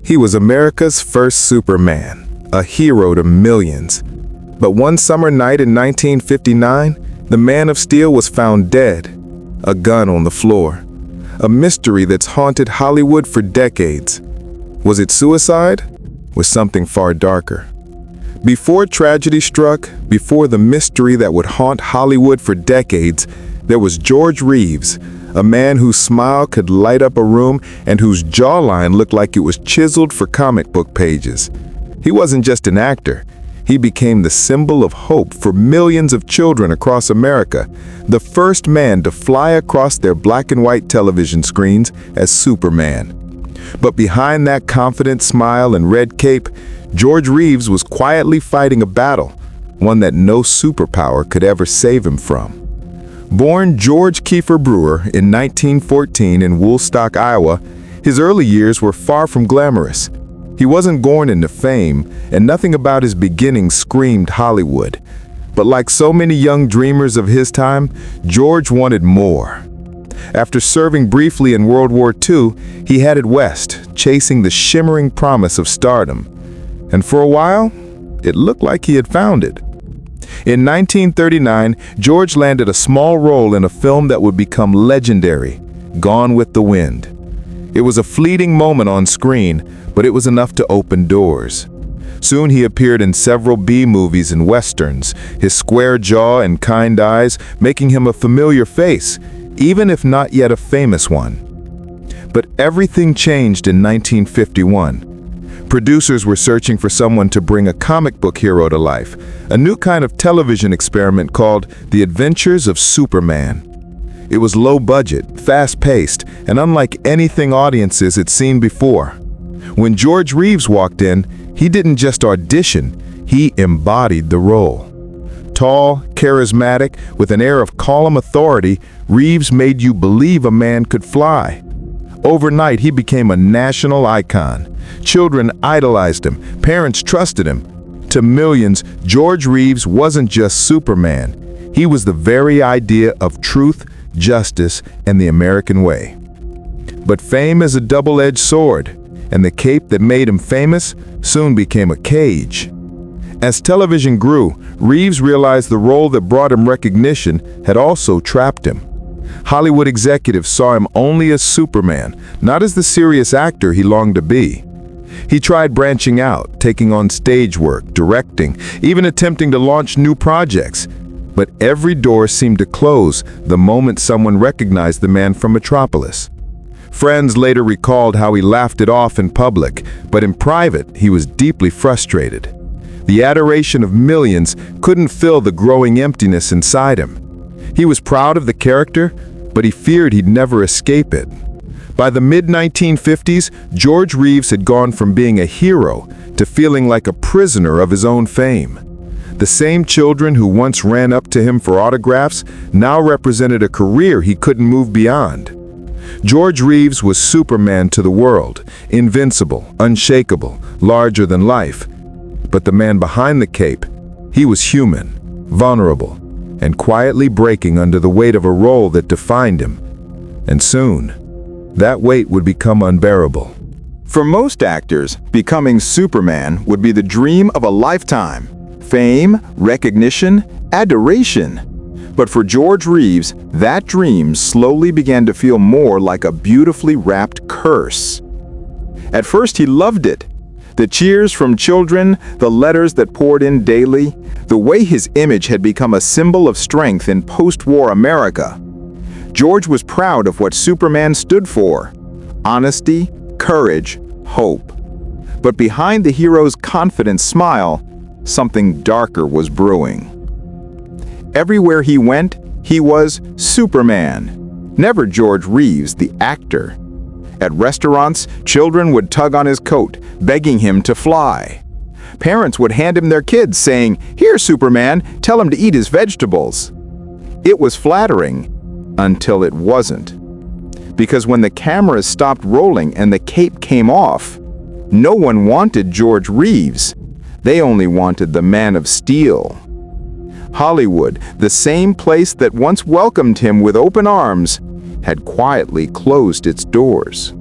He was America's first Superman, a hero to millions. But one summer night in 1959, the Man of Steel was found dead, a gun on the floor. A mystery that's haunted Hollywood for decades. Was it suicide? Or something far darker? Before tragedy struck, before the mystery that would haunt Hollywood for decades, there was George Reeves, a man whose smile could light up a room and whose jawline looked like it was chiseled for comic book pages. He wasn't just an actor. He became the symbol of hope for millions of children across America, the first man to fly across their black and white television screens as Superman. But behind that confident smile and red cape, George Reeves was quietly fighting a battle, one that no superpower could ever save him from. Born George Kiefer Brewer in 1914 in Woolstock, Iowa, his early years were far from glamorous. He wasn't born into fame, and nothing about his beginnings screamed Hollywood. But like so many young dreamers of his time, George wanted more. After serving briefly in World War II, he headed west, chasing the shimmering promise of stardom. And for a while, it looked like he had found it. In 1939, George landed a small role in a film that would become legendary, Gone with the Wind. It was a fleeting moment on screen, but it was enough to open doors. Soon he appeared in several B-movies and westerns, his square jaw and kind eyes making him a familiar face, even if not yet a famous one. But everything changed in 1951. Producers were searching for someone to bring a comic book hero to life, a new kind of television experiment called The Adventures of Superman. It was low budget, fast-paced, and unlike anything audiences had seen before. When George Reeves walked in, he didn't just audition, he embodied the role. Tall, charismatic, with an air of calm authority, Reeves made you believe a man could fly. Overnight, he became a national icon. Children idolized him, parents trusted him. To millions, George Reeves wasn't just Superman. He was the very idea of truth, justice, and the American way. But fame is a double-edged sword, and the cape that made him famous soon became a cage. As television grew, Reeves realized the role that brought him recognition had also trapped him. Hollywood executives saw him only as Superman, not as the serious actor he longed to be. He tried branching out, taking on stage work, directing, even attempting to launch new projects. But every door seemed to close the moment someone recognized the man from Metropolis. Friends later recalled how he laughed it off in public, but in private, he was deeply frustrated. The adoration of millions couldn't fill the growing emptiness inside him. He was proud of the character, but he feared he'd never escape it. By the mid-1950s, George Reeves had gone from being a hero to feeling like a prisoner of his own fame. The same children who once ran up to him for autographs now represented a career he couldn't move beyond. George Reeves was Superman to the world, invincible, unshakable, larger than life. But the man behind the cape, he was human, vulnerable, and quietly breaking under the weight of a role that defined him. And soon, that weight would become unbearable. For most actors, becoming Superman would be the dream of a lifetime. Fame, recognition, adoration. But for George Reeves, that dream slowly began to feel more like a beautifully wrapped curse. At first, he loved it. The cheers from children, the letters that poured in daily, the way his image had become a symbol of strength in post-war America. George was proud of what Superman stood for: honesty, courage, hope. But behind the hero's confident smile, something darker was brewing. Everywhere he went, he was Superman, never George Reeves, the actor. At restaurants, children would tug on his coat, begging him to fly. Parents would hand him their kids, saying, "Here, Superman, tell him to eat his vegetables." It was flattering, until it wasn't. Because when the cameras stopped rolling and the cape came off, no one wanted George Reeves. They only wanted the Man of Steel. Hollywood, the same place that once welcomed him with open arms, had quietly closed its doors.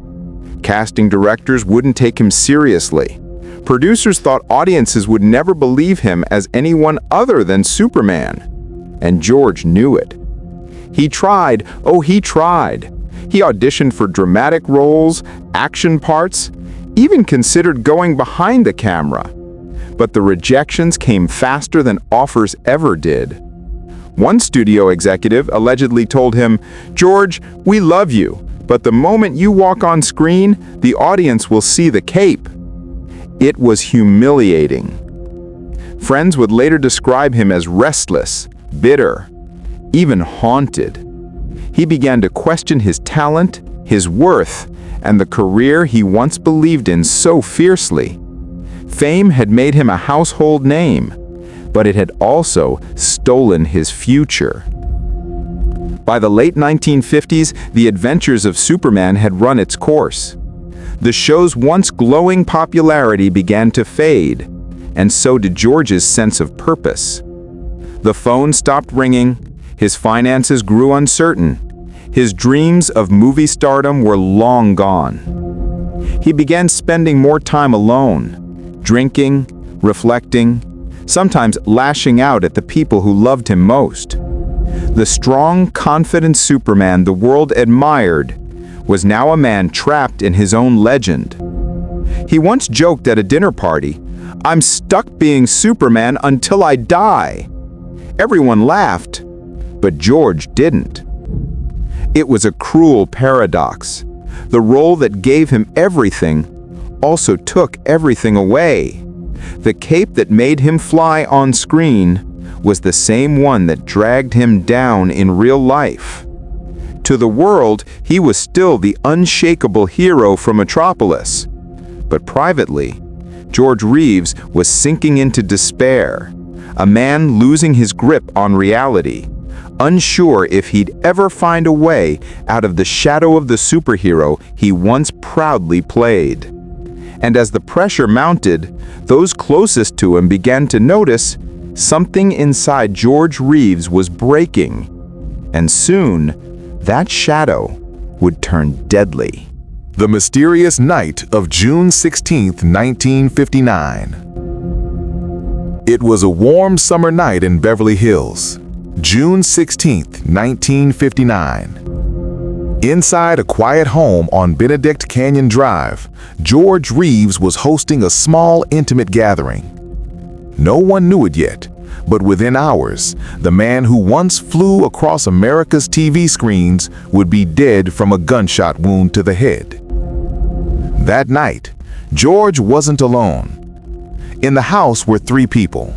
Casting directors wouldn't take him seriously. Producers thought audiences would never believe him as anyone other than Superman. And George knew it. He tried, oh he tried. He auditioned for dramatic roles, action parts, even considered going behind the camera. But the rejections came faster than offers ever did. One studio executive allegedly told him, "George, we love you, but the moment you walk on screen, the audience will see the cape." It was humiliating. Friends would later describe him as restless, bitter, even haunted. He began to question his talent, his worth, and the career he once believed in so fiercely. Fame had made him a household name, but it had also stolen his future. By the late 1950s, the adventures of Superman had run its course. The show's once glowing popularity began to fade, and so did George's sense of purpose. The phone stopped ringing, his finances grew uncertain, his dreams of movie stardom were long gone. He began spending more time alone, drinking, reflecting, sometimes lashing out at the people who loved him most. The strong, confident Superman the world admired was now a man trapped in his own legend. He once joked at a dinner party, "I'm stuck being Superman until I die." Everyone laughed, but George didn't. It was a cruel paradox. The role that gave him everything also took everything away. The cape that made him fly on screen was the same one that dragged him down in real life. To the world, he was still the unshakable hero from Metropolis. But privately, George Reeves was sinking into despair, a man losing his grip on reality, unsure if he'd ever find a way out of the shadow of the superhero he once proudly played. And as the pressure mounted, those closest to him began to notice something inside George Reeves was breaking. And soon, that shadow would turn deadly. The mysterious night of June 16, 1959. It was a warm summer night in Beverly Hills, June 16, 1959. Inside a quiet home on Benedict Canyon Drive, George Reeves was hosting a small, intimate gathering. No one knew it yet, but within hours, the man who once flew across America's TV screens would be dead from a gunshot wound to the head. That night, George wasn't alone. In the house were three people: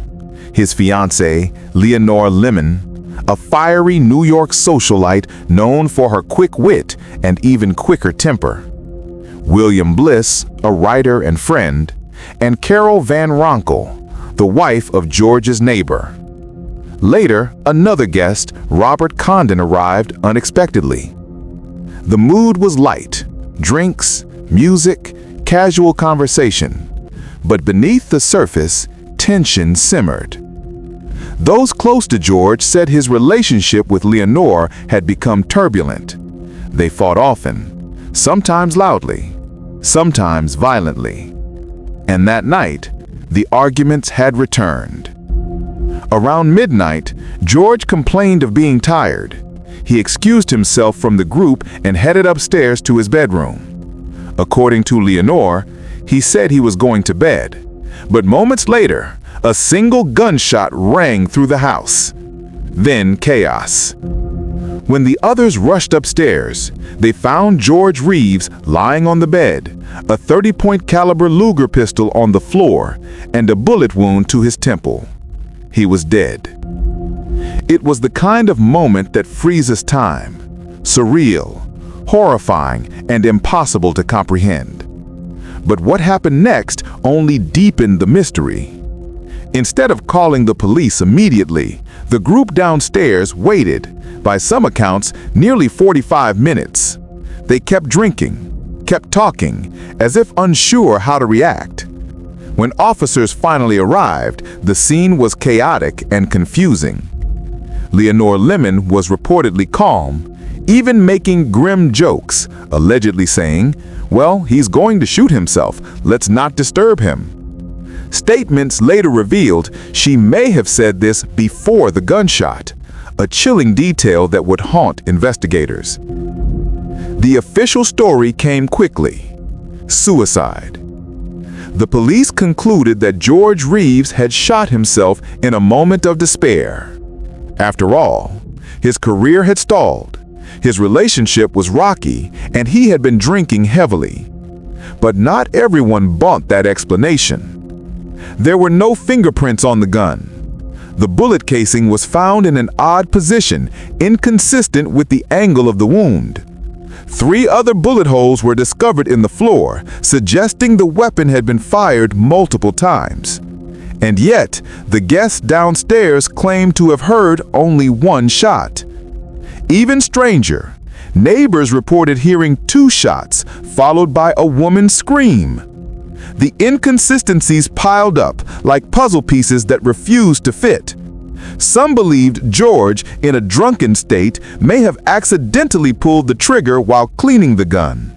his fiancée, Leonore Lemon, a fiery New York socialite known for her quick wit and even quicker temper; William Bliss, a writer and friend; and Carol Van Ronkel, the wife of George's neighbor. Later, another guest, Robert Condon, arrived unexpectedly. The mood was light: drinks, music, casual conversation. But beneath the surface, tension simmered. Those close to George said his relationship with Leonore had become turbulent. They fought often, sometimes loudly, sometimes violently. And that night, the arguments had returned. Around midnight, George complained of being tired. He excused himself from the group and headed upstairs to his bedroom. According to Leonore, he said he was going to bed. But moments later, a single gunshot rang through the house. Then chaos. When the others rushed upstairs, they found George Reeves lying on the bed, a 30-point caliber Luger pistol on the floor, and a bullet wound to his temple. He was dead. It was the kind of moment that freezes time, surreal, horrifying, and impossible to comprehend. But what happened next only deepened the mystery. Instead of calling the police immediately, the group downstairs waited, by some accounts, nearly 45 minutes. They kept drinking, kept talking, as if unsure how to react. When officers finally arrived, the scene was chaotic and confusing. Leonore Lemon was reportedly calm, even making grim jokes, allegedly saying, "Well, he's going to shoot himself. Let's not disturb him." Statements later revealed she may have said this before the gunshot, a chilling detail that would haunt investigators. The official story came quickly: suicide. The police concluded that George Reeves had shot himself in a moment of despair. After all, his career had stalled, his relationship was rocky, and he had been drinking heavily. But not everyone bought that explanation. There were no fingerprints on the gun. The bullet casing was found in an odd position, inconsistent with the angle of the wound. 3 other bullet holes were discovered in the floor, suggesting the weapon had been fired multiple times. And yet, the guests downstairs claimed to have heard only 1 shot. Even stranger, neighbors reported hearing 2 shots, followed by a woman's scream. The inconsistencies piled up like puzzle pieces that refused to fit. Some believed George, in a drunken state, may have accidentally pulled the trigger while cleaning the gun.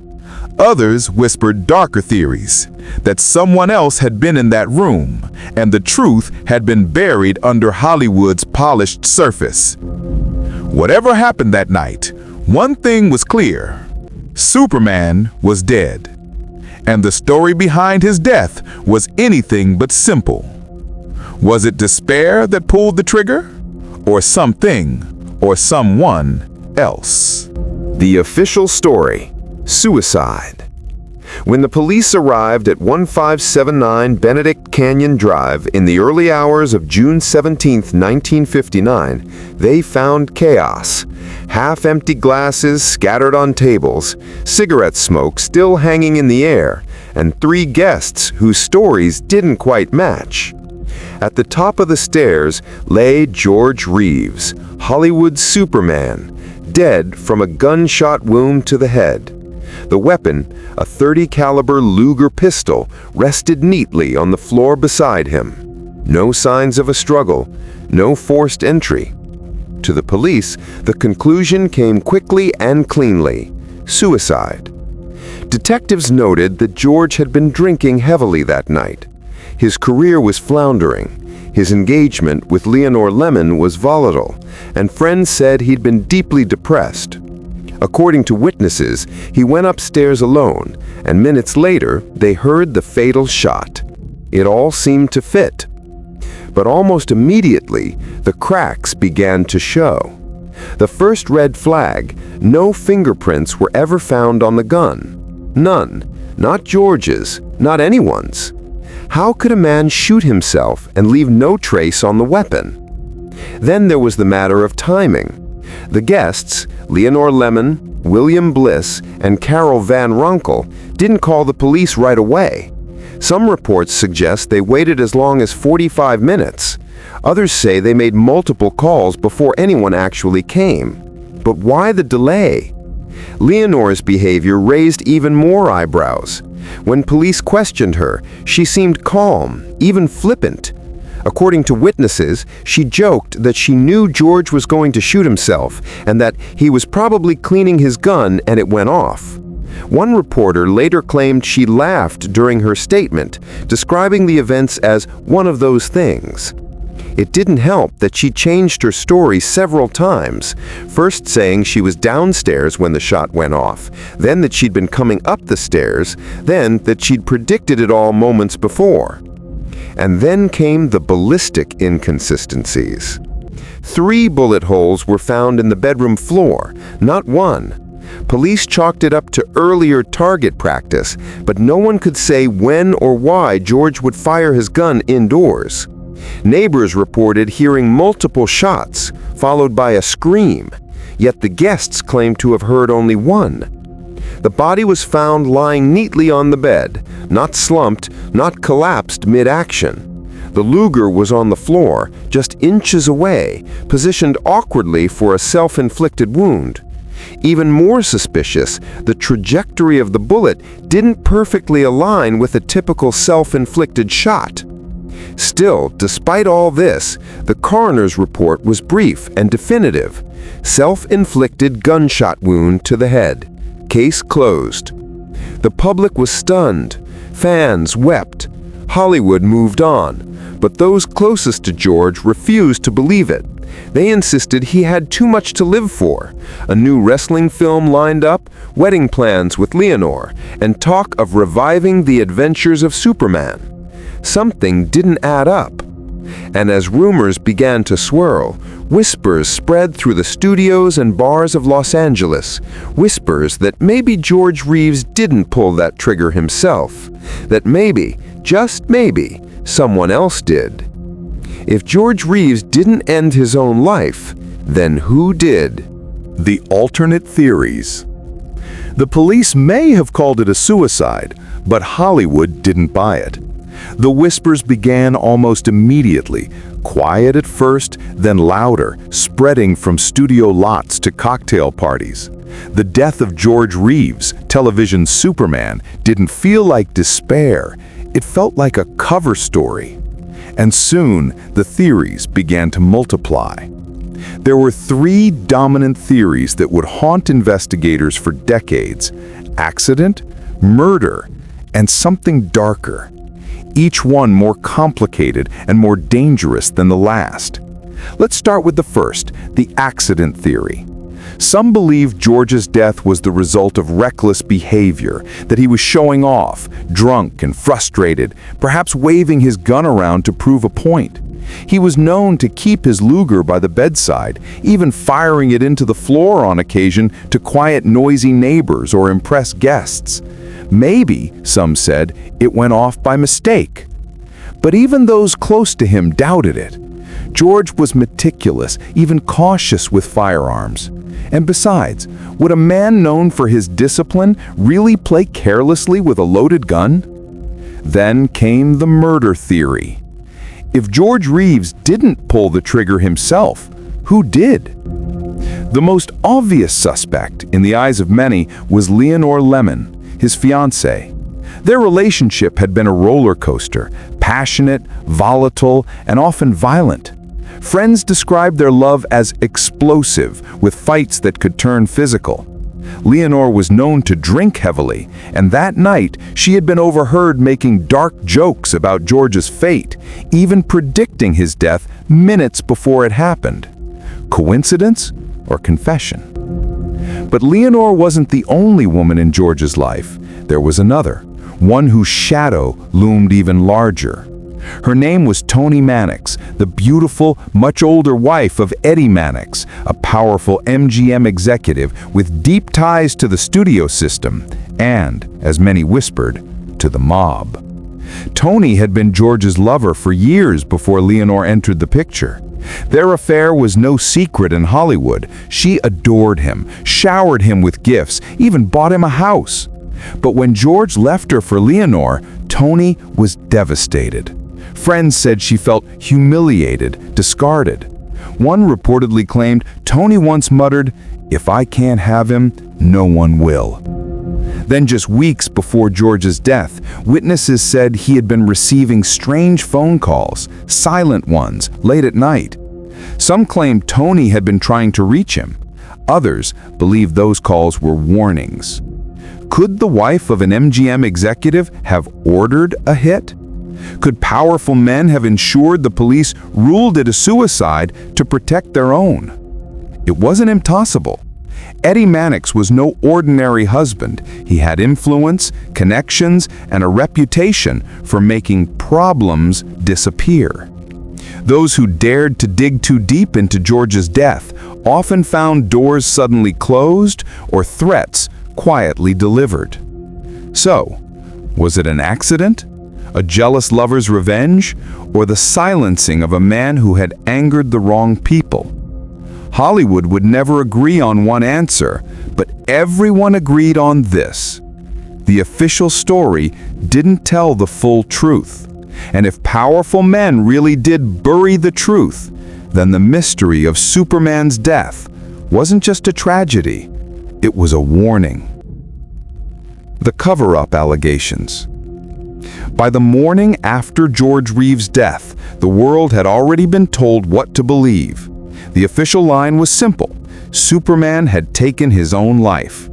Others whispered darker theories, that someone else had been in that room, and the truth had been buried under Hollywood's polished surface. Whatever happened that night, one thing was clear: Superman was dead. And the story behind his death was anything but simple. Was it despair that pulled the trigger? Or something, or someone else? The official story: suicide. When the police arrived at 1579 Benedict Canyon Drive in the early hours of June 17, 1959, they found chaos. Half-empty glasses scattered on tables, cigarette smoke still hanging in the air, and 3 guests whose stories didn't quite match. At the top of the stairs lay George Reeves, Hollywood's Superman, dead from a gunshot wound to the head. The weapon, a .30 caliber Luger pistol, rested neatly on the floor beside him. No signs of a struggle, no forced entry. To the police, the conclusion came quickly and cleanly: suicide. Detectives noted that George had been drinking heavily that night. His career was floundering. His engagement with Leonore Lemon was volatile, and friends said he'd been deeply depressed. According to witnesses, he went upstairs alone, and minutes later, they heard the fatal shot. It all seemed to fit. But almost immediately, the cracks began to show. The first red flag: no fingerprints were ever found on the gun. None. Not George's, not anyone's. How could a man shoot himself and leave no trace on the weapon? Then there was the matter of timing. The guests, Leonore Lemon, William Bliss, and Carol Van Runkle, didn't call the police right away. Some reports suggest they waited as long as 45 minutes. Others say they made multiple calls before anyone actually came. But why the delay? Leonore's behavior raised even more eyebrows. When police questioned her, she seemed calm, even flippant. According to witnesses, she joked that she knew George was going to shoot himself and that he was probably cleaning his gun and it went off. One reporter later claimed she laughed during her statement, describing the events as one of those things. It didn't help that she changed her story several times, first saying she was downstairs when the shot went off, then that she'd been coming up the stairs, then that she'd predicted it all moments before. And then came the ballistic inconsistencies. 3 bullet holes were found in the bedroom floor, not 1. Police chalked it up to earlier target practice, but no one could say when or why George would fire his gun indoors. Neighbors reported hearing multiple shots, followed by a scream, yet the guests claimed to have heard only 1. The body was found lying neatly on the bed, not slumped, not collapsed mid-action. The Luger was on the floor, just inches away, positioned awkwardly for a self-inflicted wound. Even more suspicious, the trajectory of the bullet didn't perfectly align with a typical self-inflicted shot. Still, despite all this, the coroner's report was brief and definitive. Self-inflicted gunshot wound to the head. Case closed. The public was stunned. Fans wept. Hollywood moved on, but those closest to George refused to believe it. They insisted he had too much to live for. A new wrestling film lined up, wedding plans with Leonore, and talk of reviving the adventures of Superman. Something didn't add up. And as rumors began to swirl, whispers spread through the studios and bars of Los Angeles. Whispers that maybe George Reeves didn't pull that trigger himself. That maybe, just maybe, someone else did. If George Reeves didn't end his own life, then who did? The alternate theories. The police may have called it a suicide, but Hollywood didn't buy it. The whispers began almost immediately, quiet at first, then louder, spreading from studio lots to cocktail parties. The death of George Reeves, television Superman, didn't feel like despair. It felt like a cover story. And soon, the theories began to multiply. There were three dominant theories that would haunt investigators for decades: accident, murder, and something darker. Each one more complicated and more dangerous than the last. Let's start with the first, the accident theory. Some believe George's death was the result of reckless behavior, that he was showing off, drunk and frustrated, perhaps waving his gun around to prove a point. He was known to keep his Luger by the bedside, even firing it into the floor on occasion to quiet noisy neighbors or impress guests. Maybe, some said, it went off by mistake. But even those close to him doubted it. George was meticulous, even cautious with firearms. And besides, would a man known for his discipline really play carelessly with a loaded gun? Then came the murder theory. If George Reeves didn't pull the trigger himself, who did? The most obvious suspect, in the eyes of many, was Leonore Lemon, his fiancée. Their relationship had been a roller coaster, passionate, volatile, and often violent. Friends described their love as explosive, with fights that could turn physical. Leonore was known to drink heavily, and that night she had been overheard making dark jokes about George's fate, even predicting his death minutes before it happened. Coincidence or confession? But Leonore wasn't the only woman in George's life. There was another, one whose shadow loomed even larger. Her name was Toni Mannix, the beautiful, much older wife of Eddie Mannix, a powerful MGM executive with deep ties to the studio system and, as many whispered, to the mob. Toni had been George's lover for years before Leonore entered the picture. Their affair was no secret in Hollywood. She adored him, showered him with gifts, even bought him a house. But when George left her for Leonore, Toni was devastated. Friends said she felt humiliated, discarded. One reportedly claimed Toni once muttered, "If I can't have him, no one will." Then just weeks before George's death, witnesses said he had been receiving strange phone calls, silent ones, late at night. Some claimed Toni had been trying to reach him. Others believed those calls were warnings. Could the wife of an MGM executive have ordered a hit? Could powerful men have ensured the police ruled it a suicide to protect their own? It wasn't impossible. Eddie Mannix was no ordinary husband. He had influence, connections, and a reputation for making problems disappear. Those who dared to dig too deep into George's death often found doors suddenly closed or threats quietly delivered. So, was it an accident? A jealous lover's revenge? Or the silencing of a man who had angered the wrong people? Hollywood would never agree on one answer, but everyone agreed on this. The official story didn't tell the full truth. And if powerful men really did bury the truth, then the mystery of Superman's death wasn't just a tragedy, it was a warning. The cover-up allegations. By the morning after George Reeves' death, the world had already been told what to believe. The official line was simple: Superman had taken his own life.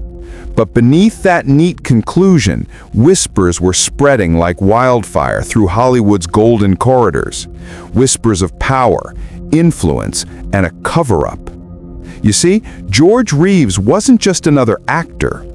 But beneath that neat conclusion, whispers were spreading like wildfire through Hollywood's golden corridors. Whispers of power, influence, and a cover-up. You see, George Reeves wasn't just another actor.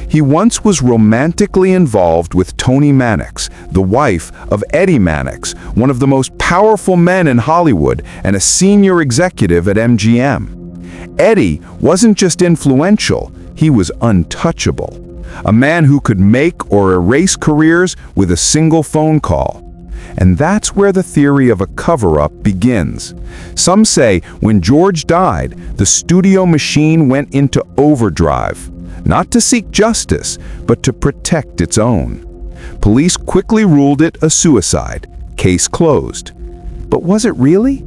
He once was romantically involved with Toni Mannix, the wife of Eddie Mannix, one of the most powerful men in Hollywood and a senior executive at MGM. Eddie wasn't just influential, he was untouchable. A man who could make or erase careers with a single phone call. And that's where the theory of a cover-up begins. Some say when George died, the studio machine went into overdrive. Not to seek justice, but to protect its own. Police quickly ruled it a suicide. Case closed. But was it really?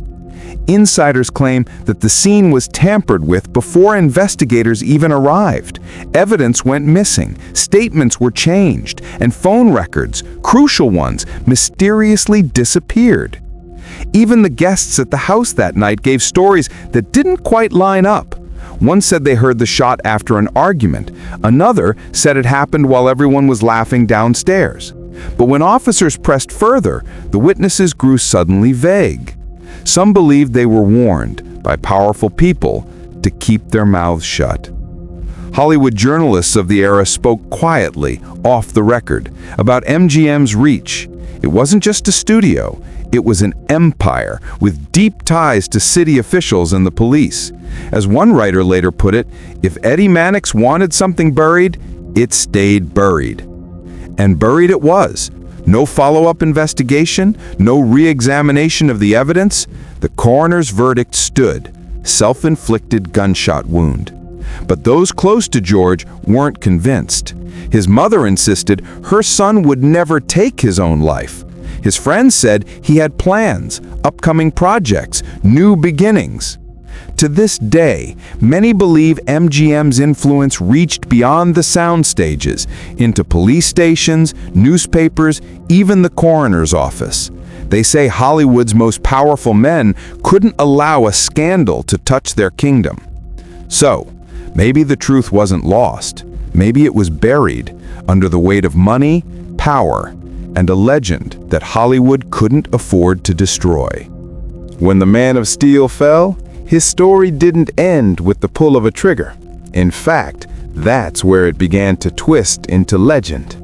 Insiders claim that the scene was tampered with before investigators even arrived. Evidence went missing, statements were changed, and phone records, crucial ones, mysteriously disappeared. Even the guests at the house that night gave stories that didn't quite line up. One said they heard the shot after an argument. Another said it happened while everyone was laughing downstairs. But when officers pressed further, the witnesses grew suddenly vague. Some believed they were warned by powerful people to keep their mouths shut. Hollywood journalists of the era spoke quietly, off the record, about MGM's reach. It wasn't just a studio, it was an empire with deep ties to city officials and the police. As one writer later put it, if Eddie Mannix wanted something buried, it stayed buried. And buried it was. No follow-up investigation, no re-examination of the evidence. The coroner's verdict stood, self-inflicted gunshot wound. But those close to George weren't convinced. His mother insisted her son would never take his own life. His friends said he had plans, upcoming projects, new beginnings. To this day, many believe MGM's influence reached beyond the sound stages, into police stations, newspapers, even the coroner's office. They say Hollywood's most powerful men couldn't allow a scandal to touch their kingdom. So, maybe the truth wasn't lost. Maybe it was buried under the weight of money, power, and a legend that Hollywood couldn't afford to destroy. When the Man of Steel fell, his story didn't end with the pull of a trigger. In fact, that's where it began to twist into legend.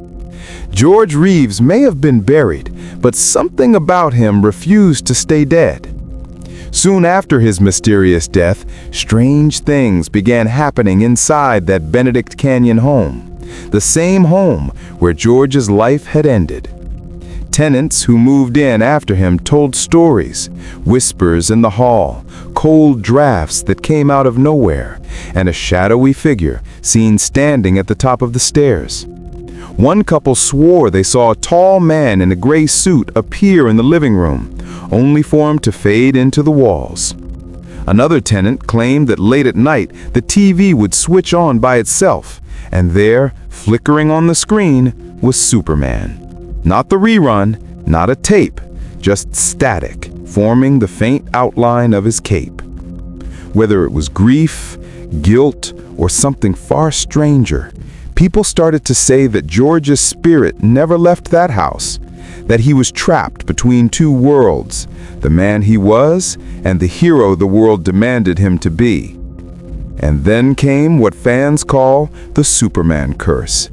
George Reeves may have been buried, but something about him refused to stay dead. Soon after his mysterious death, strange things began happening inside that Benedict Canyon home, the same home where George's life had ended. Tenants who moved in after him told stories, whispers in the hall, cold drafts that came out of nowhere, and a shadowy figure seen standing at the top of the stairs. One couple swore they saw a tall man in a gray suit appear in the living room, only for him to fade into the walls. Another tenant claimed that late at night the TV would switch on by itself, and there, flickering on the screen, was Superman. Not the rerun, not a tape, just static, forming the faint outline of his cape. Whether it was grief, guilt, or something far stranger, people started to say that George's spirit never left that house, that he was trapped between two worlds, the man he was and the hero the world demanded him to be. And then came what fans call the Superman curse.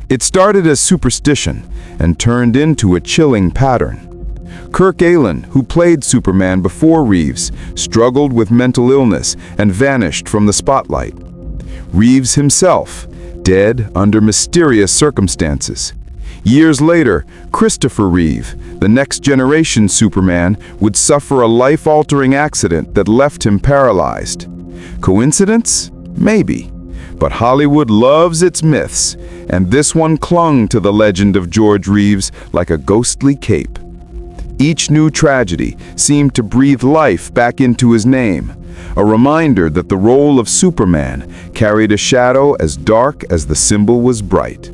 It started as superstition and turned into a chilling pattern. Kirk Alyn, who played Superman before Reeves, struggled with mental illness and vanished from the spotlight. Reeves himself, dead under mysterious circumstances. Years later, Christopher Reeve, the next generation Superman, would suffer a life-altering accident that left him paralyzed. Coincidence? Maybe. But Hollywood loves its myths, and this one clung to the legend of George Reeves like a ghostly cape. Each new tragedy seemed to breathe life back into his name, a reminder that the role of Superman carried a shadow as dark as the symbol was bright.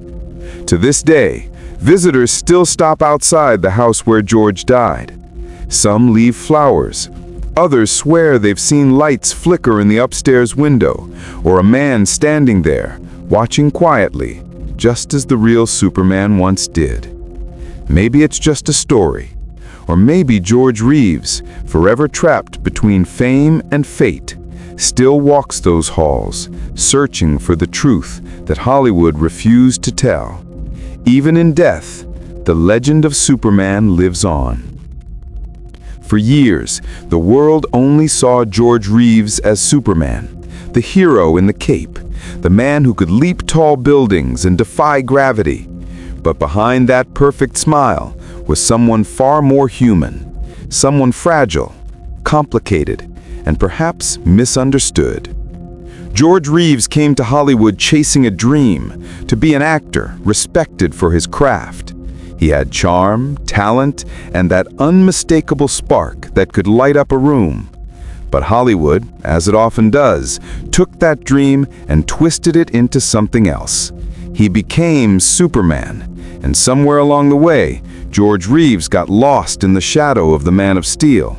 To this day, visitors still stop outside the house where George died. Some leave flowers. Others swear they've seen lights flicker in the upstairs window, or a man standing there, watching quietly, just as the real Superman once did. Maybe it's just a story, or maybe George Reeves, forever trapped between fame and fate, still walks those halls, searching for the truth that Hollywood refused to tell. Even in death, the legend of Superman lives on. For years, the world only saw George Reeves as Superman, the hero in the cape, the man who could leap tall buildings and defy gravity. But behind that perfect smile was someone far more human, someone fragile, complicated, and perhaps misunderstood. George Reeves came to Hollywood chasing a dream, to be an actor respected for his craft. He had charm, talent, and that unmistakable spark that could light up a room. But Hollywood, as it often does, took that dream and twisted it into something else. He became Superman, and somewhere along the way, George Reeves got lost in the shadow of the Man of Steel.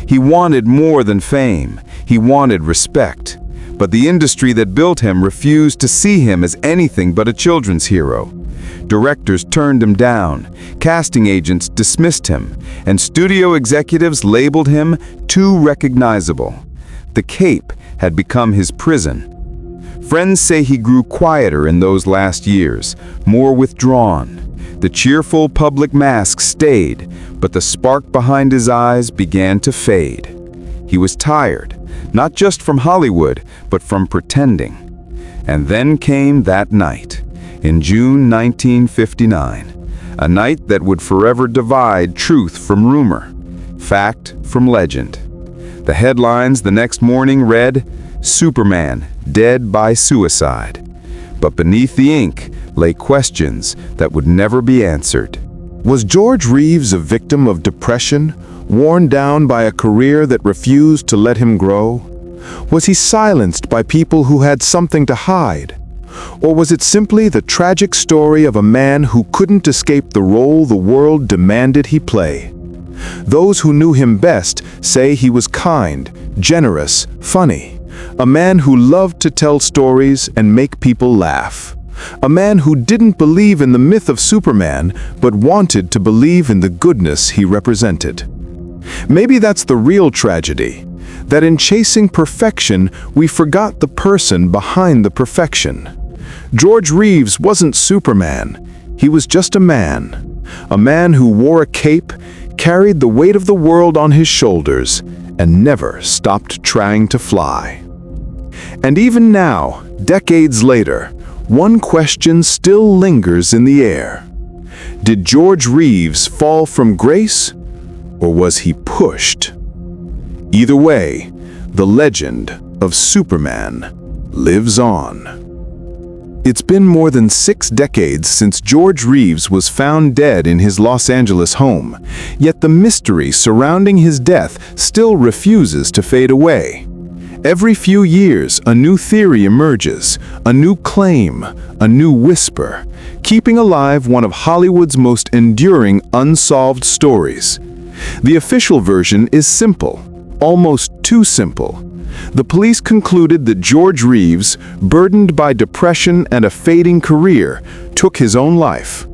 He wanted more than fame. He wanted respect. But the industry that built him refused to see him as anything but a children's hero. Directors turned him down, casting agents dismissed him, and studio executives labeled him too recognizable. The cape had become his prison. Friends say he grew quieter in those last years, more withdrawn. The cheerful public mask stayed, but the spark behind his eyes began to fade. He was tired, not just from Hollywood, but from pretending. And then came that night, in June 1959, a night that would forever divide truth from rumor, fact from legend. The headlines the next morning read, "Superman, dead by suicide." But beneath the ink lay questions that would never be answered. Was George Reeves a victim of depression, worn down by a career that refused to let him grow? Was he silenced by people who had something to hide? Or was it simply the tragic story of a man who couldn't escape the role the world demanded he play? Those who knew him best say he was kind, generous, funny, a man who loved to tell stories and make people laugh. A man who didn't believe in the myth of Superman, but wanted to believe in the goodness he represented. Maybe that's the real tragedy, that in chasing perfection, we forgot the person behind the perfection. George Reeves wasn't Superman. He was just a man who wore a cape, carried the weight of the world on his shoulders, and never stopped trying to fly. And even now, decades later, one question still lingers in the air. Did George Reeves fall from grace, or was he pushed? Either way, the legend of Superman lives on. It's been more than 6 decades since George Reeves was found dead in his Los Angeles home, yet the mystery surrounding his death still refuses to fade away. Every few years, a new theory emerges, a new claim, a new whisper, keeping alive one of Hollywood's most enduring unsolved stories. The official version is simple, almost too simple. The police concluded that George Reeves, burdened by depression and a fading career, took his own life.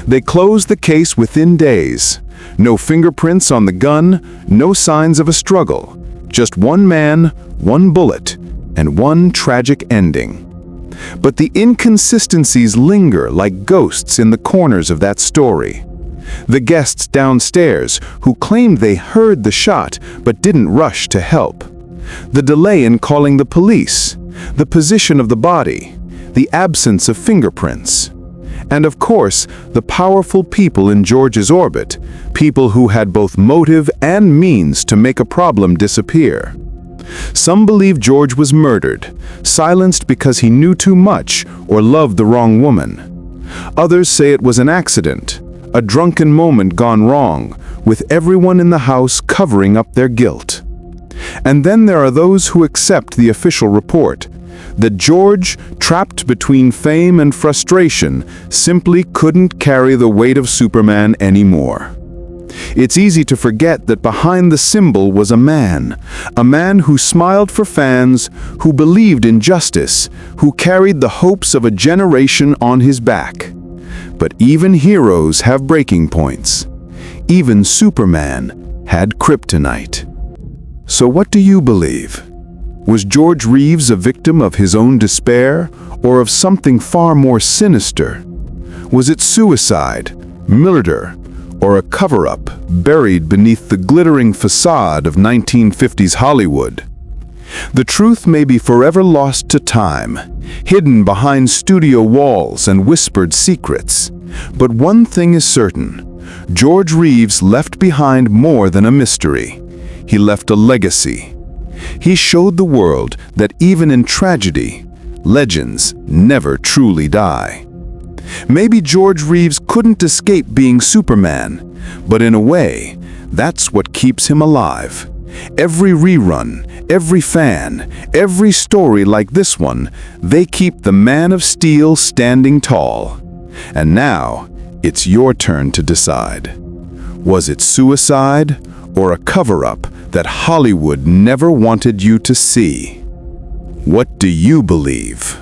They closed the case within days. No fingerprints on the gun, no signs of a struggle. Just one man, one bullet, and one tragic ending. But the inconsistencies linger like ghosts in the corners of that story. The guests downstairs who claimed they heard the shot but didn't rush to help. The delay in calling the police, the position of the body, the absence of fingerprints. And of course, the powerful people in George's orbit, people who had both motive and means to make a problem disappear. Some believe George was murdered, silenced because he knew too much or loved the wrong woman. Others say it was an accident, a drunken moment gone wrong, with everyone in the house covering up their guilt. And then there are those who accept the official report, that George, trapped between fame and frustration, simply couldn't carry the weight of Superman anymore. It's easy to forget that behind the symbol was a man who smiled for fans, who believed in justice, who carried the hopes of a generation on his back. But even heroes have breaking points. Even Superman had kryptonite. So what do you believe? Was George Reeves a victim of his own despair, or of something far more sinister? Was it suicide, murder, or a cover-up buried beneath the glittering facade of 1950s Hollywood? The truth may be forever lost to time, hidden behind studio walls and whispered secrets. But one thing is certain: George Reeves left behind more than a mystery. He left a legacy. He showed the world that even in tragedy, legends never truly die. Maybe George Reeves couldn't escape being Superman, but in a way, that's what keeps him alive. Every rerun, every fan, every story like this one, they keep the Man of Steel standing tall. And now, it's your turn to decide. Was it suicide or a cover-up that Hollywood never wanted you to see? What do you believe?